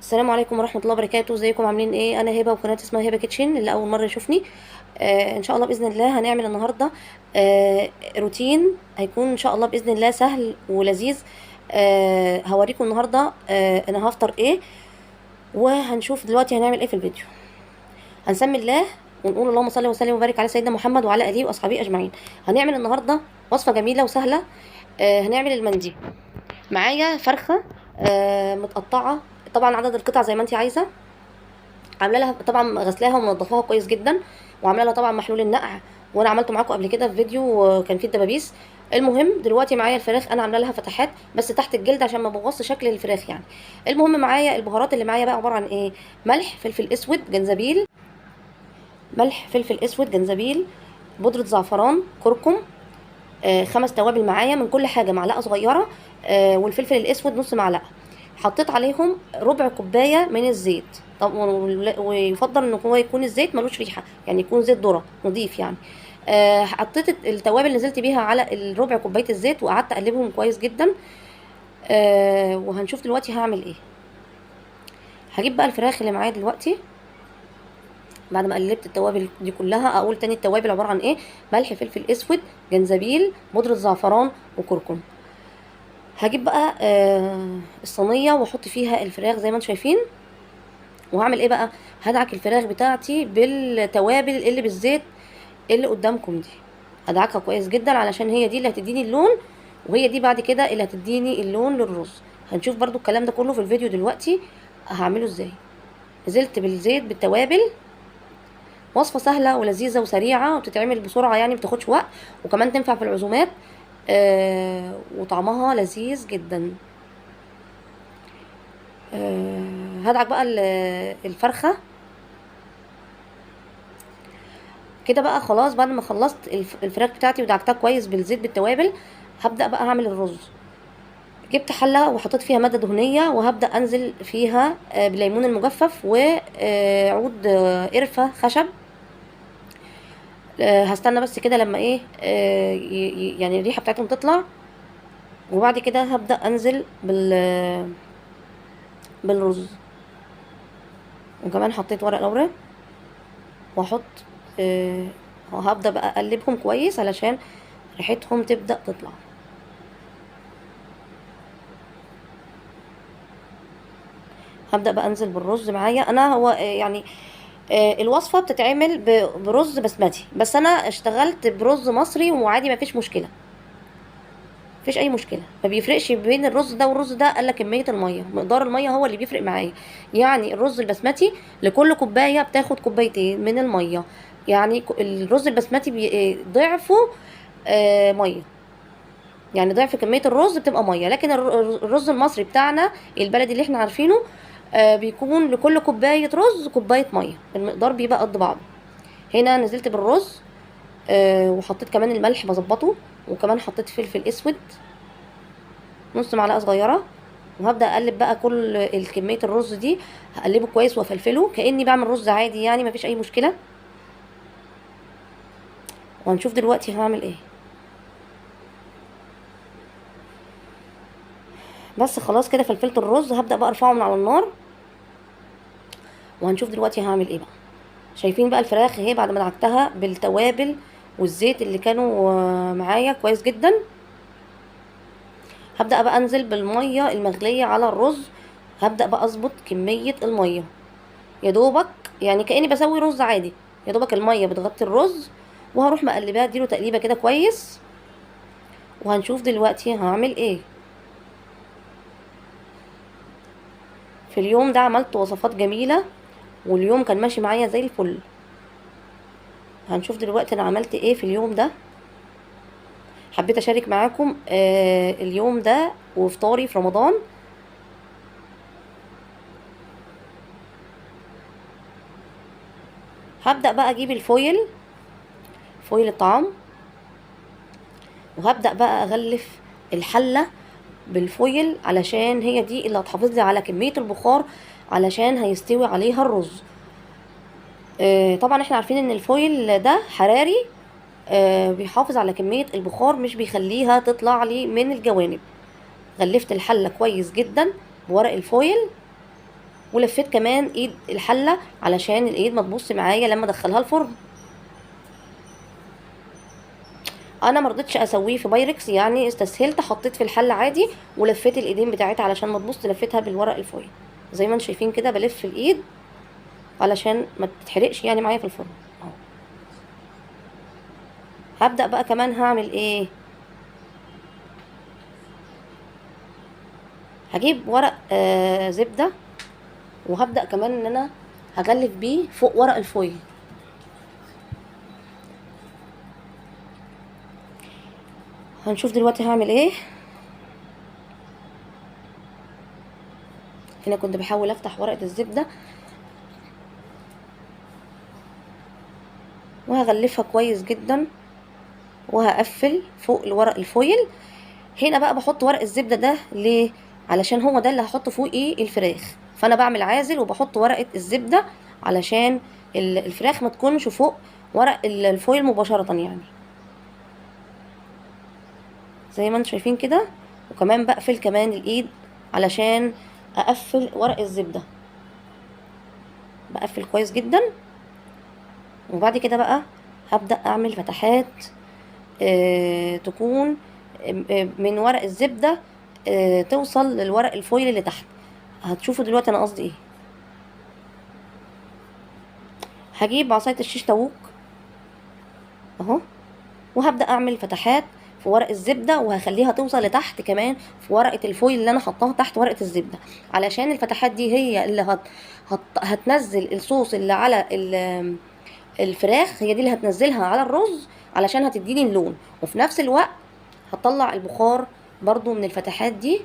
السلام عليكم ورحمة الله وبركاته. ازيكم عاملين ايه؟ انا هبة وقناة اسمها هبة كيتشن. اللي اول مرة يشوفني ان شاء الله باذن الله هنعمل النهاردة روتين هيكون ان شاء الله باذن الله سهل ولذيذ. هوريكم النهاردة انا هفطر ايه، وهنشوف دلوقتي هنعمل ايه في الفيديو. هنسمي الله ونقول اللهم صل وسلم وبارك على سيدنا محمد وعلى اله واصحابه اجمعين. هنعمل النهاردة وصفة جميلة وسهلة. هنعمل المندي. معايا فرخة متقطعة، طبعا عدد القطع زي ما انت عايزة. عامله لها طبعا غسلاها ومنضفاها كويس جدا، وعامله لها طبعا محلول النقع، وانا عملته معاكم قبل كده في فيديو كان فيه الدبابيس. المهم دلوقتي معايا الفراخ، انا عامله لها فتحات بس تحت الجلد عشان ما بوظش شكل الفراخ يعني. المهم معايا البهارات اللي معايا بقى عباره عن ايه: ملح، فلفل اسود، جنزبيل. ملح، فلفل اسود، جنزبيل، بودره زعفران، كركم. 5 توابل معايا من كل حاجه معلقه صغيره. والفلفل الاسود نص معلقه. حطيت عليهم ربع كوبايه من الزيت. طب ويفضل ان هو يكون الزيت ملوش ريحه، يعني يكون زيت ذره نضيف يعني. حطيت التوابل اللي نزلت بيها على الربع كوبايه الزيت، وقعدت اقلبهم كويس جدا. وهنشوف دلوقتي هعمل ايه. هجيب بقى الفراخ اللي معايا دلوقتي بعد ما قلبت التوابل دي كلها. اقول تاني التوابل عباره عن ايه: ملح، فلفل اسود، جنزبيل، بودره زعفران، وكركم. هجيب بقى الصينيه واحط فيها الفراخ زي ما انتم شايفين. وهعمل ايه بقى: هدعك الفراخ بتاعتي بالتوابل اللي بالزيت اللي قدامكم دي. هدعكها كويس جدا علشان هي دي اللي هتديني اللون، وهي دي بعد كده اللي هتديني اللون للرز. هنشوف برضو الكلام ده كله في الفيديو دلوقتي هعمله ازاي. نزلت بالزيت بالتوابل. وصفة سهلة ولذيذة وسريعة وبتتعمل بسرعة، يعني مبتاخدش وقت، وكمان تنفع في العزومات. وطعمها لذيذ جدا. هدعك بقى الفرخة كده بقى. خلاص بعد ما خلصت الفراخ بتاعتي ودعكتها كويس بالزيت بالتوابل، هبدأ بقى اعمل الرز. جبت حلة وحطيت فيها مادة دهنية، وهبدأ انزل فيها بالليمون المجفف وعود قرفة خشب. هستنى بس كده لما ايه يعني الريحة بتاعتهم تطلع، وبعد كده هبدأ انزل بالرز. وكمان حطيت ورق لورا، واحط وهبدأ بقى اقلبهم كويس علشان ريحتهم تبدأ تطلع. هبدأ بقى انزل بالرز معايا انا. هو يعني الوصفة بتتعمل برز بسمتي، بس انا اشتغلت برز مصري وعادي ما فيش مشكلة. مفيش اي مشكله، ما بيفرقش بين الرز ده والرز ده الا كميه الميه. مقدار الميه هو اللي بيفرق معايا. يعني الرز البسمتي لكل كوبايه بتاخد كوبايتين من الميه. يعني الرز البسمتي ضعفه ميه. يعني ضعف كميه الرز بتبقى ميه. لكن الرز المصري بتاعنا البلدي اللي احنا عارفينه بيكون لكل كوبايه رز كوبايه ميه. المقدار بيبقى قد بعضه. هنا نزلت بالرز وحطيت كمان الملح بظبطه، وكمان حطيت فلفل اسود نص معلقه صغيره. وهبدا اقلب بقى كل الكميه الرز دي، هقلبه كويس وافلفله كاني بعمل رز عادي، يعني مفيش اي مشكله. وهنشوف دلوقتي هعمل ايه. بس خلاص كده فلفلت الرز، هبدا بقى ارفعه من على النار. وهنشوف دلوقتي هعمل ايه بقى. شايفين بقى الفراخ اهي بعد ما دعكتها بالتوابل والزيت اللي كانوا معايا كويس جدا. هبدا بقى انزل بالميه المغليه على الرز. هبدا بقى اظبط كميه الميه يا دوبك، يعني كاني بسوي رز عادي. يا دوبك الميه بتغطي الرز، وهروح مقلباه اديله تقليبه كده كويس. وهنشوف دلوقتي هعمل ايه. في اليوم ده عملت وصفات جميله، واليوم كان ماشي معايا زي الفل. هنشوف دلوقتي انا عملت ايه في اليوم ده. حبيت اشارك معاكم اليوم ده وفطاري في رمضان. هبدأ بقى اجيب فويل الطعام، وهبدأ بقى اغلف الحلة بالفويل علشان هي دي اللي هتحافظ لي على كمية البخار علشان هيستوي عليها الرز. طبعا احنا عارفين ان الفويل ده حراري، بيحافظ على كمية البخار، مش بيخليها تطلع لي من الجوانب. غلفت الحلة كويس جدا بورق الفويل. ولفيت كمان ايد الحله علشان الايد ما تبص معايا لما ادخلها الفرن. انا مرضتش اسويه في بايركس، يعني استسهلت حطيت في الحله عادي ولفيت الايدين بتاعتها علشان ما تبص، لفيتها بالورق الفويل زي ما انتم شايفين كده، بلف الايد علشان ما تتحرقش يعني معايا في الفرن اهو. هبدا بقى كمان هعمل ايه، هجيب ورق زبده، وهبدا كمان ان انا هغلف بيه فوق ورق الفويل. هنشوف دلوقتي هعمل ايه. هنا كنت بحاول افتح ورقه الزبده وهغلفها كويس جدا وهقفل فوق الورق الفويل. هنا بقى بحط ورق الزبده ده ليه؟ علشان هو ده اللي هحط فوقيه الفراخ، فانا بعمل عازل وبحط ورقه الزبده علشان الفراخ ما تكونش فوق ورق الفويل مباشره يعني، زي ما انتم شايفين كده. وكمان بقفل كمان الايد علشان اقفل ورق الزبده، بقفل كويس جدا. وبعد كده بقى هبدا اعمل فتحات تكون من ورق الزبده توصل للورق الفويل اللي تحت. هتشوفوا دلوقتي انا قصدي ايه. هجيب عصايه الشيش طاووق اهو، وهبدا اعمل فتحات في ورق الزبده، وهخليها توصل لتحت كمان في ورقه الفويل اللي انا حطاها تحت ورقه الزبده، علشان الفتحات دي هي اللي هتنزل الصوص اللي على الفراخ، هي دي اللي هتنزلها على الرز علشان هتديني اللون، وفي نفس الوقت هتطلع البخار برضو من الفتحات دي،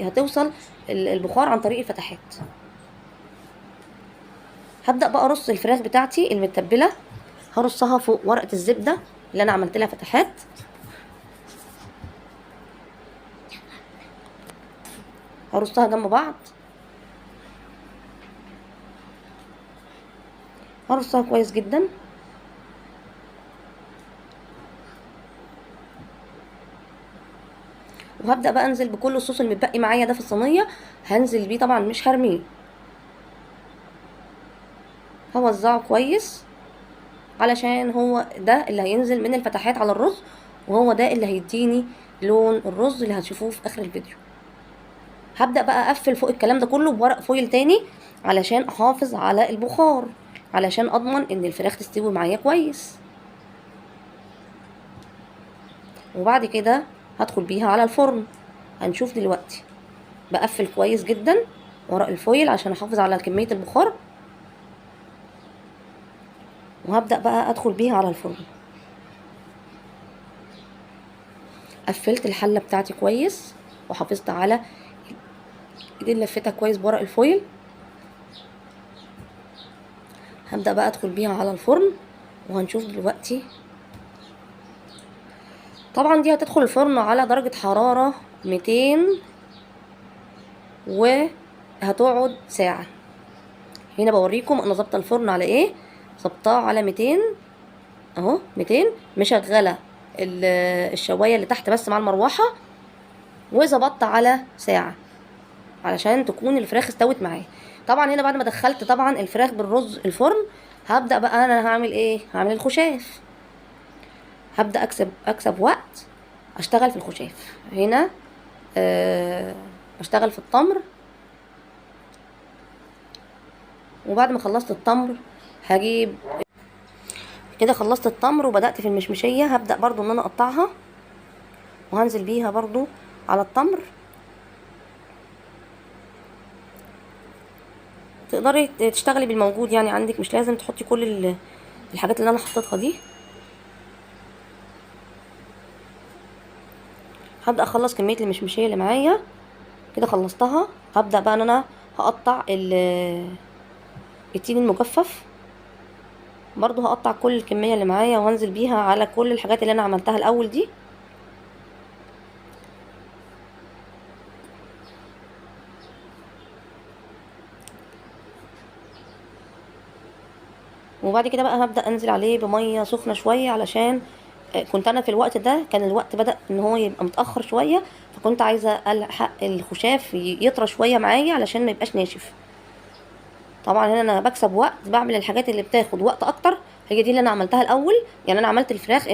هتوصل البخار عن طريق الفتحات. هبدأ بقى ارص الفراخ بتاعتي المتبلة، هرصها فوق ورقة الزبدة اللي انا عملت لها فتحات. هرصها جنب بعض، هرصها كويس جدا. وهبدأ بقى انزل بكل الصوص المتبقي معايا ده في الصينية، هنزل بيه طبعا مش هرميه، هوزعه كويس علشان هو ده اللي هينزل من الفتحات على الرز، وهو ده اللي هيديني لون الرز اللي هتشوفوه في اخر الفيديو. هبدأ بقى اقفل فوق الكلام ده كله بورق فويل تاني علشان احافظ على البخار، علشان اضمن ان الفراخ تستوي معايا كويس. وبعد كده هدخل بيها على الفرن. هنشوف دلوقتي بقفل كويس جدا ورق الفويل عشان احافظ على كمية البخار، وهبدأ بقى ادخل بيها على الفرن. قفلت الحلة بتاعتي كويس وحافظت على ايدي، لفتها كويس بورق الفويل. هبدأ بقى ادخل بيها على الفرن، وهنشوف دلوقتي. طبعا دي هتدخل الفرن على درجة حرارة 200 وهتقعد ساعة. هنا بوريكم انا ظابطه الفرن على ايه، ظبطاه على 200 اهو، 200 مشغله الشوايه اللي تحت بس مع المروحه، وظبطت على ساعه علشان تكون الفراخ استوت معايا. طبعا هنا بعد ما دخلت طبعا الفراخ بالرز الفرن، هبدا بقى انا هعمل ايه، هعمل الخشاف. هبدا اكسب وقت اشتغل في الخشاف. هنا اشتغل في التمر، وبعد ما خلصت التمر هجيب كده، خلصت التمر وبدأت في المشمشية. هبدأ برضو ان انا اقطعها وهنزل بيها برضو على التمر. تقدري تشتغلي بالموجود يعني عندك، مش لازم تحطي كل الحاجات اللي انا حطيتها دي. هبدأ اخلص كمية المشمشية اللي معايا كده، خلصتها. هبدأ بقى ان انا هقطع التين المجفف، برضو هقطع كل الكمية اللي معايا وهنزل بيها على كل الحاجات اللي انا عملتها الاول دي. وبعد كده بقى هبدأ انزل عليه بمية سخنة شوية، علشان كنت انا في الوقت ده كان الوقت بدأ ان هو يبقى متأخر شوية، فكنت عايزة الحق الخشاف يطرى شوية معايا علشان ما يبقاش ناشف. طبعا هنا انا بكسب وقت، بعمل الحاجات اللي بتاخد وقت اكتر هي دي اللي انا عملتها الاول. يعني انا عملت الفراخ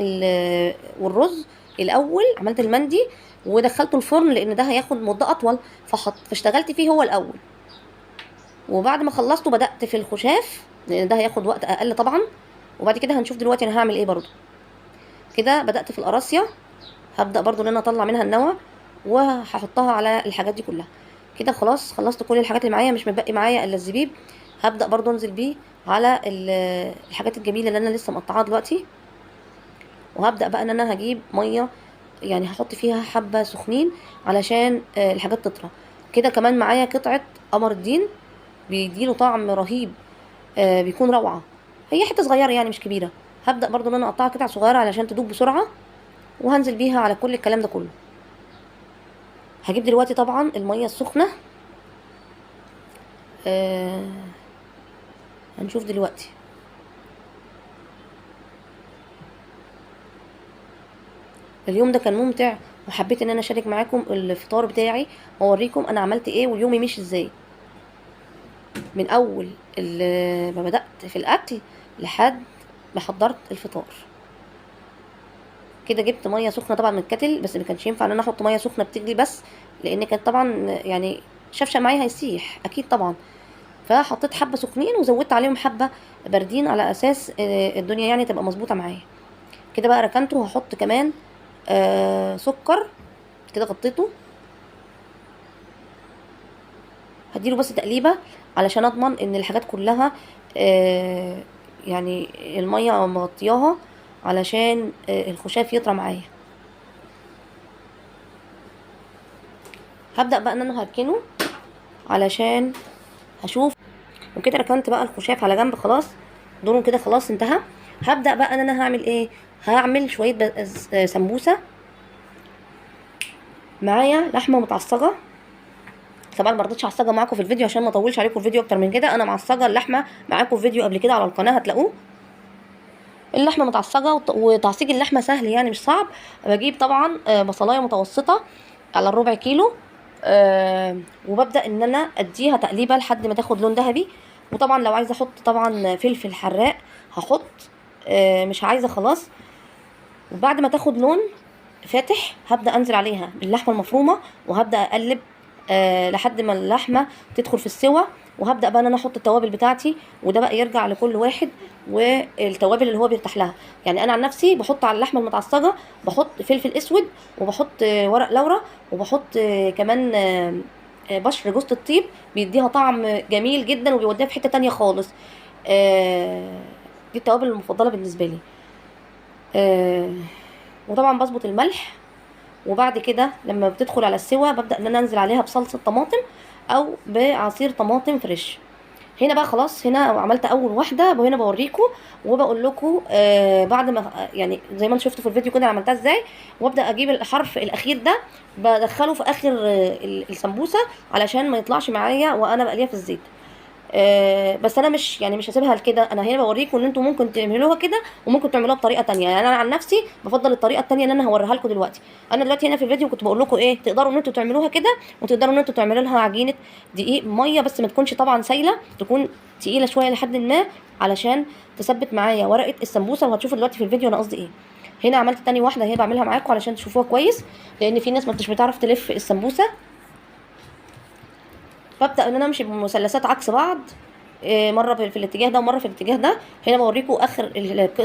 والرز الاول، عملت المندي ودخلته الفرن لان ده هياخد مده اطول، فاشتغلت فيه هو الاول. وبعد ما خلصته بدات في الخشاف لان ده هياخد وقت اقل طبعا. وبعد كده هنشوف دلوقتي انا هعمل ايه برضو. كده بدات في القراصيه، هبدا برضو ان انا اطلع منها النوى وهحطها على الحاجات دي كلها. كده خلاص خلصت كل الحاجات اللي معايا، مش متبقي معايا الا الزبيب. هبدا برضو انزل بيه على الحاجات الجميله اللي انا لسه مقطعاها دلوقتي. وهبدا بقى ان انا هجيب ميه، يعني هحط فيها حبه سخنين علشان الحاجات تطرى. كده كمان معايا قطعه قمر الدين، بيديله طعم رهيب، بيكون روعه. هي حته صغيره يعني مش كبيره. هبدا برضو ان انا اقطعها قطع صغيره علشان تدوب بسرعه، وهنزل بيها على كل الكلام ده كله. هجيب دلوقتي طبعا الميه السخنه. آه هنشوف دلوقتي. اليوم ده كان ممتع، وحبيت ان انا اشارك معاكم الفطار بتاعي واوريكم انا عملت ايه واليوم مشي ازاي، من اول ما بدات في الاكل لحد ما حضرت الفطار. كده جبت ميه سخنه طبعا من الكتل، بس ما كانش ينفع ان انا احط ميه سخنه بتغلي بس، لان كانت طبعا يعني شفشه معايا هيسيح اكيد طبعا. فحطيت حبه سخنين وزودت عليهم حبه باردين على اساس الدنيا يعني تبقى مظبوطه معايا. كده بقى ركنته، وهحط كمان سكر. كده غطيته، هديله بس تقليبه علشان اضمن ان الحاجات كلها يعني الميه مغطياها علشان الخشاف يطرى معايا. هبدا بقى ان انا هركنه علشان هشوف. وكده ركنت بقى الخشاف على جنب خلاص، دوره كده خلاص انتهى. هبدا بقى ان انا هعمل ايه، هعمل شويه سمبوسه. معايا لحمه متعصجه، طبعا ما رضيتش اعصجها معاكم في الفيديو عشان ما اطولش عليكم الفيديو اكتر من كده. انا معصجه اللحمه معاكم في فيديو قبل كده على القناه هتلاقوه. اللحمه متعصجه، وتعصيج اللحمه سهل يعني مش صعب. بجيب طبعا بصلايه متوسطه على الربع كيلو، وببدا ان انا اديها تقليبه لحد ما تاخد لون ذهبي. وطبعا لو عايزه احط طبعا فلفل حراق هحط، مش عايزه خلاص. وبعد ما تاخد لون فاتح هبدا انزل عليها باللحمه المفرومه، وهبدا اقلب لحد ما اللحمه تدخل في السوا. وهبدا بقى ان انا احط التوابل بتاعتي، وده بقى يرجع لكل واحد والتوابل اللي هو بيرتاح لها. يعني انا عن نفسي بحط على اللحمه المتعصجه بحط فلفل اسود، وبحط ورق لورا، وبحط كمان بشر جوز الطيب، بيديها طعم جميل جدا وبيوديها في حته تانية خالص. دي التوابل المفضله بالنسبه لي. وطبعا بظبط الملح. وبعد كده لما بتدخل على السوا ببدا ان انا انزل عليها بصلصه طماطم او بعصير طماطم فريش. هنا بقى خلاص، هنا عملت اول واحده، وهنا بوريكم وبقول لكم بعد ما يعني زي ما انتم شفتوا في الفيديو كده عملتها ازاي. وابدا اجيب الحرف الاخير ده بدخله في اخر السمبوسه علشان ما يطلعش معايا وانا بقليها في الزيت. بس انا مش هسيبها لكده. انا هنا بوريكم ان انتم ممكن تعملوها كده وممكن تعملوها بطريقه تانية. يعني انا عن نفسي بفضل الطريقه التانية اللي انا هوريها لكم دلوقتي. انا دلوقتي هنا في الفيديو كنت بقول لكم ايه، تقدروا ان انتم تعملوها كده، وتقدروا ان انتم تعملوا لها عجينه دقيق ميه، بس ما تكونش طبعا سايله، تكون تقيله شويه لحد ما علشان تثبت معايا ورقه السمبوسه. وهتشوفوا دلوقتي في الفيديو انا قصدي ايه. هنا عملت تاني واحده هي بعملها معاكم علشان تشوفوها كويس، لان في ناس ما بتعرف تلف السمبوسه. ببدا ان انا امشي بمثلثات عكس بعض، مره في الاتجاه ده ومره في الاتجاه ده. هنا بوريكم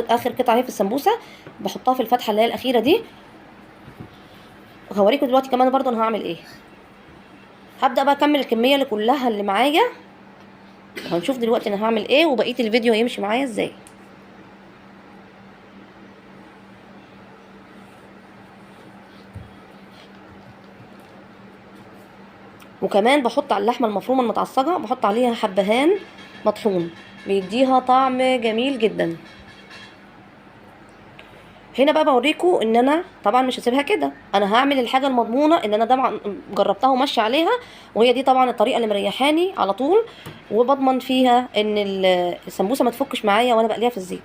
اخر قطعه اهي في السمبوسه، بحطها في الفتحه اللي هي الاخيره دي. وهوريكم دلوقتي كمان برضو انا هعمل ايه. هبدا بقى اكمل الكميه اللي كلها اللي معايا، وهنشوف دلوقتي انا هعمل ايه وبقيه الفيديو هيمشي معايا ازاي. وكمان بحط على اللحمه المفرومه المتعصجه بحط عليها حبهان مطحون، بيديها طعم جميل جدا. هنا بقى بوريكم ان انا طبعا مش هسيبها كده، انا هعمل الحاجه المضمونه ان انا طبعا جربتها وماشيه عليها، وهي دي طبعا الطريقه اللي مريحاني على طول، وبضمن فيها ان السمبوسه ما تفكش معايا وانا بقليها في الزيت.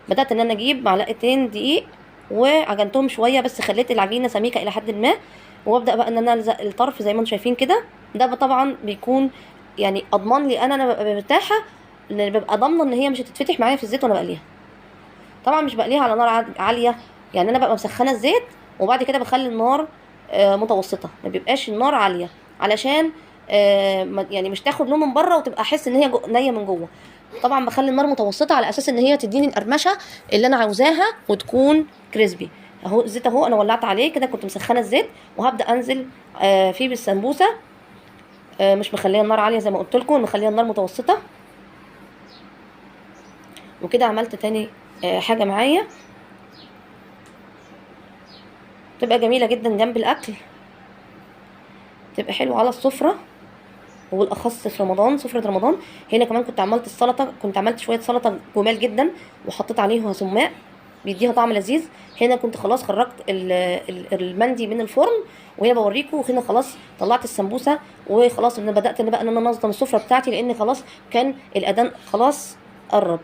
بدات ان انا اجيب معلقتين دقيق وعجنتهم شويه، بس خليت العجينه سميكه الى حد ما. وابدا بقى ان انا الزق الطرف زي ما انتم شايفين كده. ده طبعا بيكون يعني اضمن لي انا ببقى مرتاحه، ان ببقى ضامنه ان هي مش هتتفتح معايا في الزيت وانا بقليها. طبعا مش بقليها على نار عاليه، يعني انا ببقى مسخنه الزيت وبعد كده بخلي النار متوسطه، ما بيبقاش النار عاليه، علشان يعني مش تاخد لون من بره وتبقى احس ان هي نيه من جوه. طبعا بخلي النار متوسطه على اساس ان هي تديني القرمشه اللي انا عاوزاها وتكون كريسبي. اهو الزيت اهو انا ولعت عليه كده، كنت مسخنه الزيت وهبدا انزل فيه بالسمبوسه. مش مخليه النار عاليه زي ما قلت لكم، مخليه النار متوسطه. وكده عملت تاني حاجه معايا تبقى جميله جدا جنب الاكل، تبقى حلوه على السفره، وبالاخص في رمضان، سفره رمضان. هنا كمان كنت عملت السلطه، كنت عملت شويه سلطه جمال جدا وحطيت عليها سماق بيديها طعم لذيذ. هنا كنت خلاص خرجت المندي من الفرن، وهنا بوريكم. وهنا خلاص طلعت السمبوسه، وخلاص انا بدات ان انا انظم السفره بتاعتي، لان خلاص كان الاذان خلاص قرب.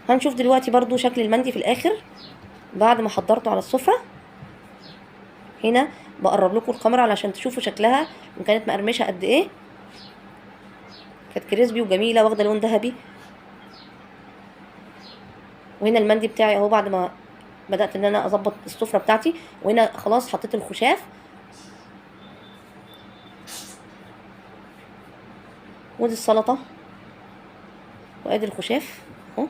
هنشوف دلوقتي برضو شكل المندي في الاخر بعد ما حضرته على السفره. هنا بقرب لكم الكاميرا علشان تشوفوا شكلها وكانت مقرمشه قد ايه، كانت كريسبي وجميله واخده لون ذهبي. وهنا المندي بتاعي اهو بعد ما بدات ان انا اظبط السفره بتاعتي. وهنا خلاص حطيت الخشاف، ودي السلطه، وادي الخشاف اهو.